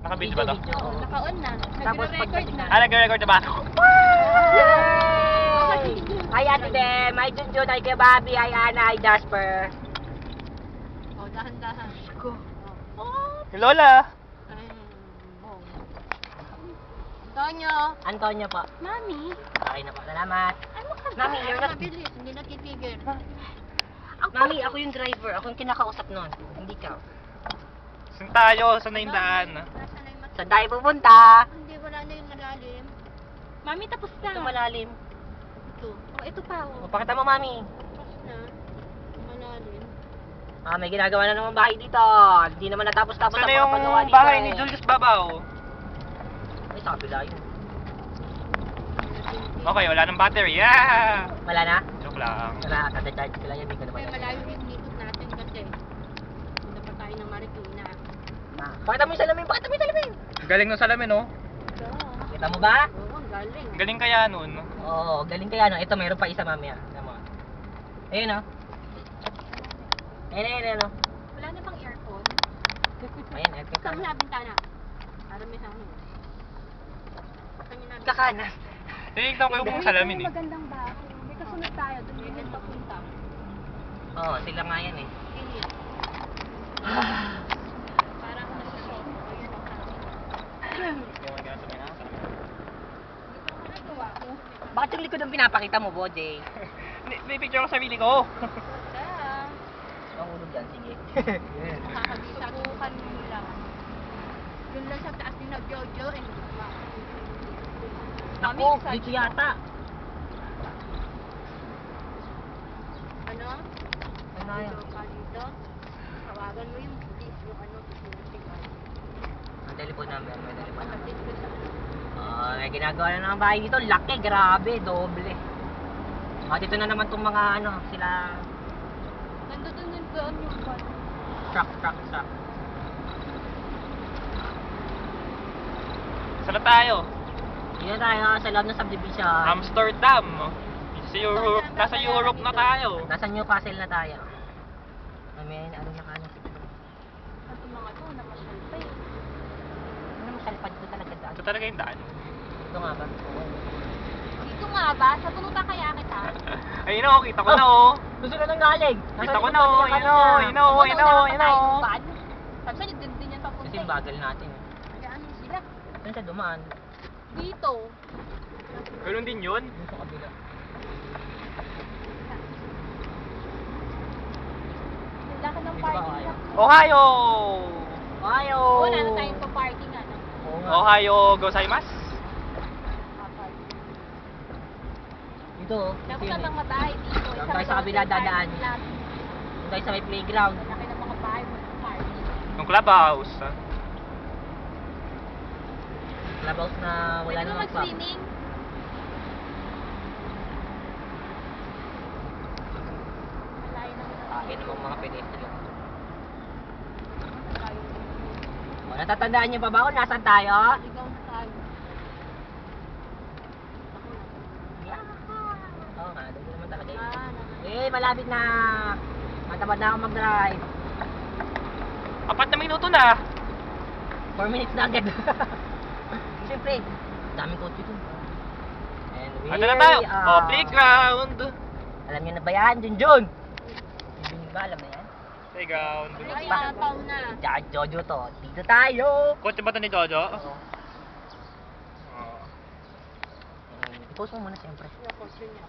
Naka-video ba to? Video. Oo, naka-on na. Tapos Nagre-record na. Nag-record na ba? Yay! Hi Ate Dem, hi Junjun, hi kay Bobby, hi Ana, hi Jasper. Oh, dahan-dahan. Si Lola. Ay, bong. Tonyo. Antonio po. Mami. Okay na po, salamat. Ano ka ba? Mami, you're not- Mabilis, hindi nagtitigil. Mami, ako yung driver, ako yung kinakausap nun. Hindi ka. Saan tayo? Saan na yung daan? Nasaan na yung mat- Saan tayo pupunta? Hindi, wala na yung malalim. Mami, tapos na. Ito malalim. Ito. Oh, ito pa. O, Oh. pakita mo, Mami. Tapos na. Malalim. Ah, may ginagawa na naman bahay dito. Hindi naman natapos-tapos Saan ang na yung pagpagawa dito. bahay ni Julius Babaw? Ay, sa kabila yun. Okay, wala nang battery. Yeah! Wala na? Joke lang. Wala, kada-charge ko lang yan. Hindi ko naman. Kaya malayo yung likod natin kasi. Punta pa tayo ng Marikina. Ah, pakita mo yung salamin, pakita mo yung salamin. Galing ng salamin, oh. Ito. Kita mo ba? Oo, ang galing. Galing kaya nun. Oo, galing kaya no. Ito, mayroon pa isa mamaya. Tama. Ayun, oh. Ayun, oh. Wala na bang aircon? Ayan, aircon Saan mo ka. na bintana? Para may hangin. Saan nyo na bintana? Kakana. Tinignan ko yung salamin, eh. Magandang bahay. May kasunod tayo. Doon may ganito punta. Oo, sila nga yan eh. Init. Para ako nasa-shot. Ayun ang hangin. Dito ako nagawa ko. Bakit yung likod ang pinapakita mo, Bode? May picture ko sa sarili ko. Ganda. Ang ulo dyan, sige. Nakakabisa ko kanila. Doon lang sa taas ni na Jojo and Naku, dito yata. ano? Ano yun? Dito ka dito. Tawagan mo yung police, yung ano, security guard. Ang telephone number, may telephone number. Pagkatid ko sa ano. May ginagawa na ng bahay dito. Laki, grabe, doble. Dito na naman tong mga ano, sila Nandun din doon yung bot. truck. Saan na tayo? Dito tayo sa loob ng subdivision. Amsterdam. Sa Europe, nasa Europe na tayo. Nasa Newcastle na tayo. May ano na kano siguro. At yung mga to, namasyal pa eh. Ano masalpad ko talaga daan? Ito talaga yung daan. Ito nga ba? Oo. Dito nga ba? Sa puno ba kaya kita? Ayun, oh, kita ko na, oh. Gusto na nang galing. Kita ko na, oh. Ayun, oh. Ayun, oh. Ayun, oh. Ayun, oh. Sabi sa'yo, din yan papunta Kasi yung bagal natin. Kaya ano sila? Saan siya dumaan? Dito. Ganun din yun. Dito sa kabila. Wala ka ng Dito ba parking kaya? lang. Ohio! Ohio! Wala na tayong pa-parking ano. Oo nga. Ohio gozaimasu. Apat. Dito, oh. Tapos Ito ang yun, eh. mga bahay dito. Doon tayo sa kabila dadaan. Doon tayo sa may playground. Laki ng mga bahay mo sa parking. Yung clubhouse. Clubhouse na wala Pwede ba namang club. mag-swimming? Malayo naman ang Akin namang mga pedestrian. tayo. Natatandaan niyo pa ba kung nasaan tayo? Ligaw na tayo. Oo nga, doon naman talaga yun. naman. Eh, malapit na. Matamad na ako mag-drive. 4 na minuto na. 4 minutes na agad. Siyempre, daming kotse dun. And we Ano na tayo? are- Oh, playground. Alam niyo na ba yan, Junjun? Junjun ba, alam na yan? Playground. Ay, nataw na. Tsaka Jojo to. Dito tayo. Kotse ba ito ni Jojo? Oo. Oh. I-post mo muna siyempre. Yung kotse niya.